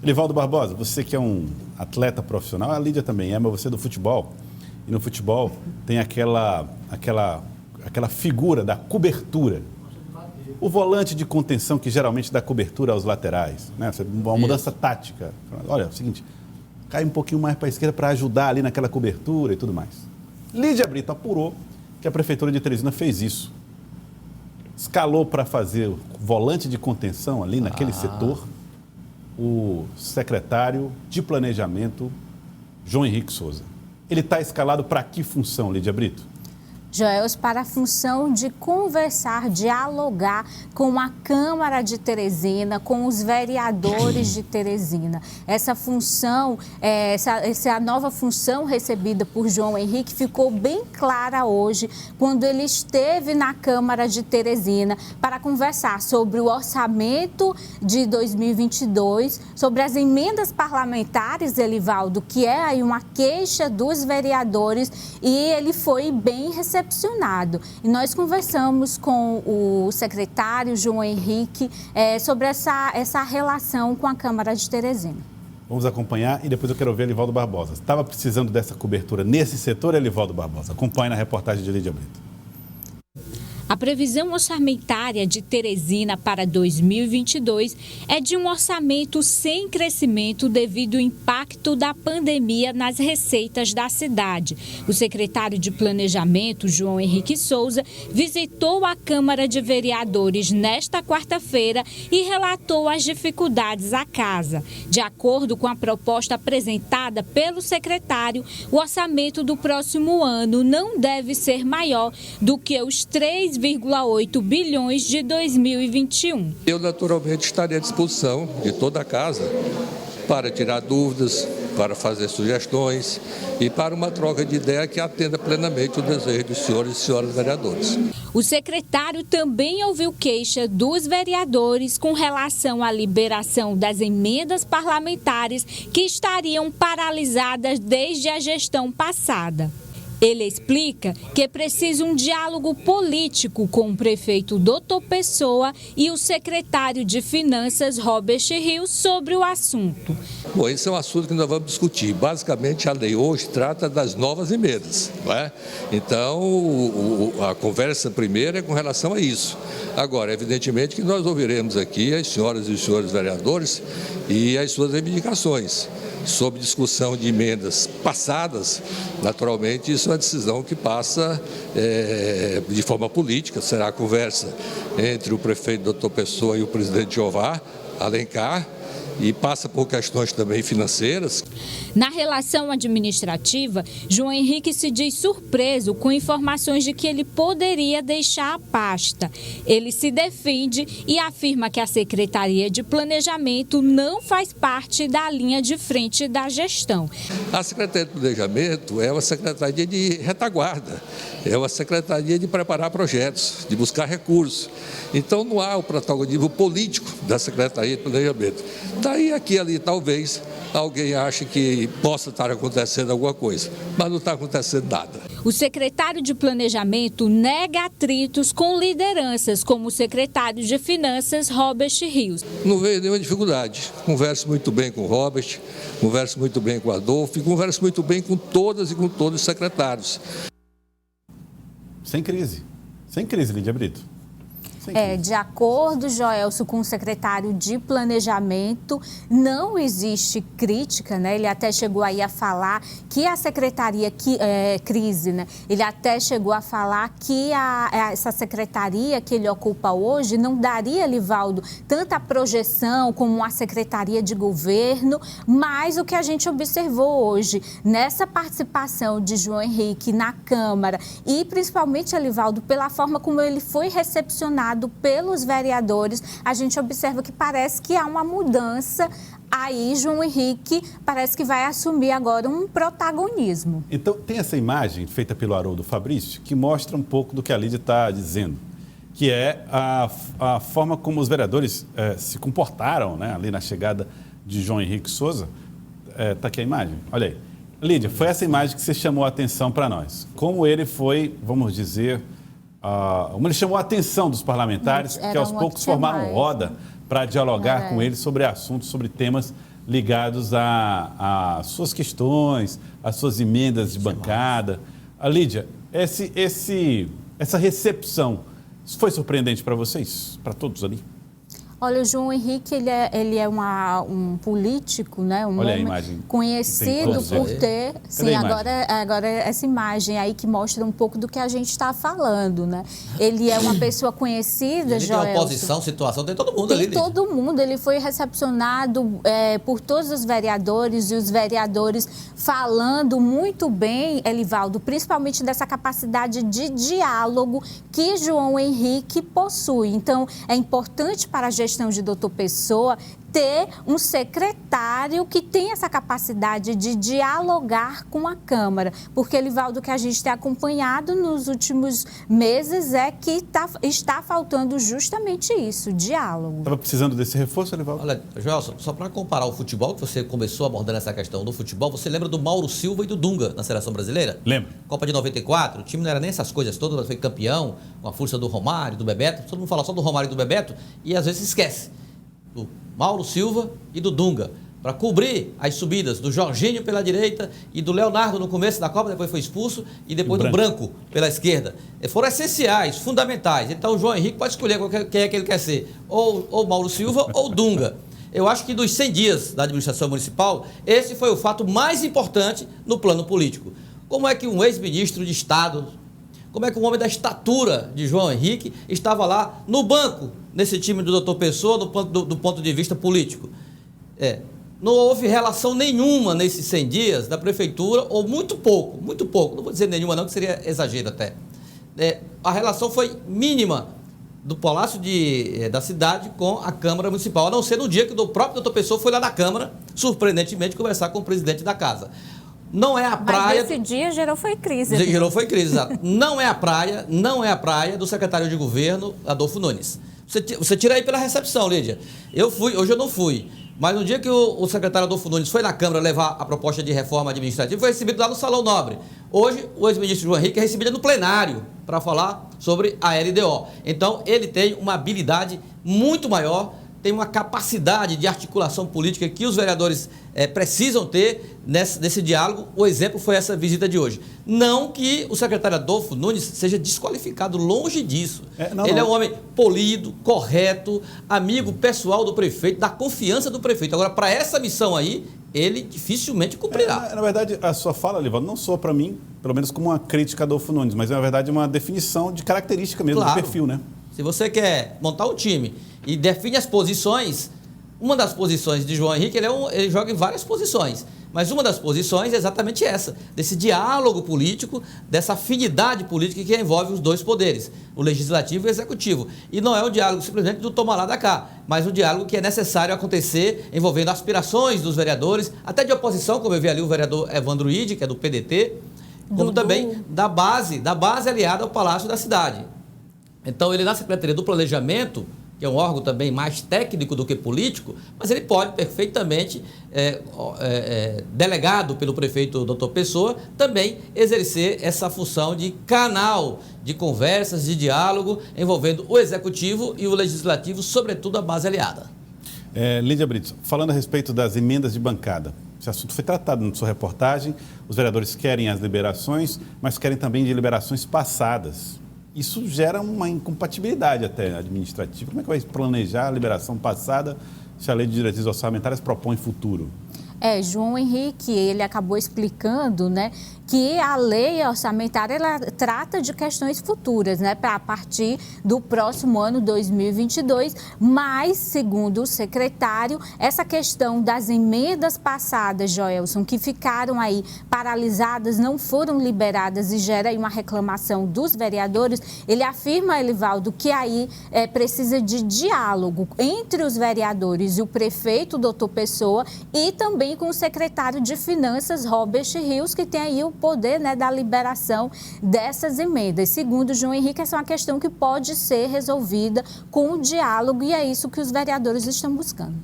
Elivaldo Barbosa, você que é um atleta profissional, a Lídia também é, mas você é do futebol. E no futebol tem aquela figura da cobertura. O volante de contenção que geralmente dá cobertura aos laterais, né? Uma mudança tática. Olha, é o seguinte, cai um pouquinho mais para a esquerda para ajudar ali naquela cobertura e tudo mais. Lídia Brito apurou que a Prefeitura de Teresina fez isso. Escalou para fazer o volante de contenção ali naquele setor o secretário de Planejamento, João Henrique Souza. Ele está escalado para que função, Lídia Brito? Joels, para a função de conversar, dialogar com a Câmara de Teresina, com os vereadores de Teresina. Essa função, essa nova função recebida por João Henrique ficou bem clara hoje, quando ele esteve na Câmara de Teresina para conversar sobre o orçamento de 2022, sobre as emendas parlamentares, Elivaldo, que é aí uma queixa dos vereadores, e ele foi bem recepcionado. E nós conversamos com o secretário João Henrique sobre essa relação com a Câmara de Teresina. Vamos acompanhar e depois eu quero ver Elivaldo Barbosa. Estava precisando dessa cobertura nesse setor, Elivaldo Barbosa? Acompanhe na reportagem de Lídia Brito. A previsão orçamentária de Teresina para 2022 é de um orçamento sem crescimento devido ao impacto da pandemia nas receitas da cidade. O secretário de Planejamento, João Henrique Souza, visitou a Câmara de Vereadores nesta quarta-feira e relatou as dificuldades à casa. De acordo com a proposta apresentada pelo secretário, o orçamento do próximo ano não deve ser maior do que os 3,8 bilhões de 2021. Eu, naturalmente, estarei à disposição de toda a casa para tirar dúvidas, para fazer sugestões e para uma troca de ideia que atenda plenamente o desejo dos senhores e senhoras vereadores. O secretário também ouviu queixa dos vereadores com relação à liberação das emendas parlamentares que estariam paralisadas desde a gestão passada. Ele explica que é preciso um diálogo político com o prefeito Dr. Pessoa e o secretário de Finanças, Robert Rios, sobre o assunto. Bom, esse é um assunto que nós vamos discutir. Basicamente, a lei hoje trata das novas emendas, não é? Então, a conversa primeira é com relação a isso. Agora, evidentemente que nós ouviremos aqui as senhoras e os senhores vereadores e as suas reivindicações. Sobre discussão de emendas passadas, naturalmente, isso é uma decisão que passa de forma política, será a conversa entre o prefeito Dr. Pessoa e o presidente Jeová Alencar, e passa por questões também financeiras. Na relação administrativa, João Henrique se diz surpreso com informações de que ele poderia deixar a pasta. Ele se defende e afirma que a Secretaria de Planejamento não faz parte da linha de frente da gestão. A Secretaria de Planejamento é uma secretaria de retaguarda, é uma secretaria de preparar projetos, de buscar recursos. Então não há o protagonismo político da Secretaria de Planejamento. Daí aqui e ali talvez alguém ache que possa estar acontecendo alguma coisa, mas não está acontecendo nada. O secretário de Planejamento nega atritos com lideranças, como o secretário de Finanças, Robert Rios. Não veio nenhuma dificuldade. Converso muito bem com o Robert, converso muito bem com o Adolfo e converso muito bem com todas e com todos os secretários. Sem crise, Lídia Brito. De acordo, Joelso, com o secretário de Planejamento, não existe crítica, né? Ele até chegou aí a falar que a secretaria, crise, né? Ele até chegou a falar que essa secretaria que ele ocupa hoje não daria, Elivaldo, tanta projeção como a secretaria de governo, mas o que a gente observou hoje, nessa participação de João Henrique na Câmara e principalmente, Elivaldo, pela forma como ele foi recepcionado pelos vereadores, a gente observa que parece que há uma mudança. Aí, João Henrique parece que vai assumir agora um protagonismo. Então, tem essa imagem feita pelo Haroldo Fabrício que mostra um pouco do que a Lídia está dizendo, que é a forma como os vereadores se comportaram, né, ali na chegada de João Henrique Souza. Está aqui a imagem, olha aí. Lídia, foi essa imagem que você chamou a atenção para nós. Como ele foi, vamos dizer... ele chamou a atenção dos parlamentares que aos poucos formaram roda para dialogar com ele sobre assuntos, sobre temas ligados a suas questões, às suas emendas de bancada. Lídia, essa recepção, isso foi surpreendente para vocês, para todos ali? Olha, o João Henrique, ele é um político, né? Um Olha homem a imagem conhecido por ter... Sim, agora essa imagem aí que mostra um pouco do que a gente está falando, né? Ele é uma pessoa conhecida, Joelson. Ele tem oposição, situação, tem todo mundo ali. Tem todo mundo, ele foi recepcionado por todos os vereadores, e os vereadores falando muito bem, Elivaldo, principalmente dessa capacidade de diálogo que João Henrique possui. Então, é importante para a gestão de Doutor Pessoa ter um secretário que tem essa capacidade de dialogar com a Câmara, porque, Elivaldo, o que a gente tem acompanhado nos últimos meses é que está faltando justamente isso, diálogo. Estava precisando desse reforço, Elivaldo? Olha, Joelson, só para comparar o futebol, que você começou abordando essa questão do futebol, você lembra do Mauro Silva e do Dunga na Seleção Brasileira? Lembro. Copa de 94, o time não era nem essas coisas todas, mas foi campeão, com a força do Romário, do Bebeto, todo mundo fala só do Romário e do Bebeto, e às vezes se esquece do Mauro Silva e do Dunga, para cobrir as subidas do Jorginho pela direita e do Leonardo no começo da Copa, depois foi expulso, e depois do Branco pela esquerda. Foram essenciais, fundamentais. Então o João Henrique pode escolher quem é que ele quer ser, ou Mauro Silva ou Dunga. Eu acho que dos 100 dias da administração municipal, esse foi o fato mais importante no plano político. Como é que um ex-ministro de Estado, como é que um homem da estatura de João Henrique estava lá no banco, nesse time do Doutor Pessoa, do ponto de vista político? Não houve relação nenhuma nesses 100 dias da prefeitura, ou muito pouco, não vou dizer nenhuma não, que seria exagero até. A relação foi mínima do Palácio da cidade com a Câmara Municipal, a não ser no dia que o próprio Doutor Pessoa foi lá na Câmara, surpreendentemente, conversar com o presidente da casa. Não é a praia... Mas esse dia gerou crise. Gerou crise, exato. Não é a praia do secretário de governo, Adolfo Nunes. Você tira aí pela recepção, Lídia. Hoje eu não fui. Mas no dia que o secretário Adolfo Nunes foi na Câmara levar a proposta de reforma administrativa, foi recebido lá no Salão Nobre. Hoje, o ex-ministro João Henrique é recebido no plenário para falar sobre a LDO. Então, ele tem uma habilidade muito maior, tem uma capacidade de articulação política que os vereadores precisam ter nesse diálogo. O exemplo foi essa visita de hoje. Não que o secretário Adolfo Nunes seja desqualificado, longe disso. Ele é um homem polido, correto, amigo pessoal do prefeito, da confiança do prefeito. Agora, para essa missão aí, ele dificilmente cumprirá. Na verdade, a sua fala, Livaldo, não soa para mim, pelo menos como uma crítica a Adolfo Nunes, mas na verdade uma definição de característica mesmo, do perfil, né? Se você quer montar um time e define as posições, uma das posições de João Henrique, ele joga em várias posições, mas uma das posições é exatamente essa, desse diálogo político, dessa afinidade política que envolve os dois poderes, o legislativo e o executivo. E não é um diálogo simplesmente do tomar lá da cá, mas um diálogo que é necessário acontecer envolvendo aspirações dos vereadores, até de oposição, como eu vi ali o vereador Evandro Ide, que é do PDT, como também da base aliada ao Palácio da Cidade. Então, ele na Secretaria do Planejamento, que é um órgão também mais técnico do que político, mas ele pode perfeitamente, delegado pelo prefeito Doutor Pessoa, também exercer essa função de canal de conversas, de diálogo, envolvendo o Executivo e o Legislativo, sobretudo a base aliada. Lídia Brito, falando a respeito das emendas de bancada, esse assunto foi tratado na sua reportagem, os vereadores querem as liberações, mas querem também de liberações passadas. Isso gera uma incompatibilidade até administrativa. Como é que vai planejar a liberação passada se a Lei de Diretrizes Orçamentárias propõe futuro? João Henrique, ele acabou explicando, né, que a lei orçamentária ela trata de questões futuras, né, para a partir do próximo ano 2022, mas, segundo o secretário, essa questão das emendas passadas, Joelson, que ficaram aí paralisadas, não foram liberadas e gera aí uma reclamação dos vereadores, ele afirma, Elivaldo, que aí precisa de diálogo entre os vereadores e o prefeito, Doutor Pessoa, e também com o secretário de Finanças, Robert Rios, que tem aí o poder, né, da liberação dessas emendas. Segundo João Henrique, essa é uma questão que pode ser resolvida com o diálogo e é isso que os vereadores estão buscando.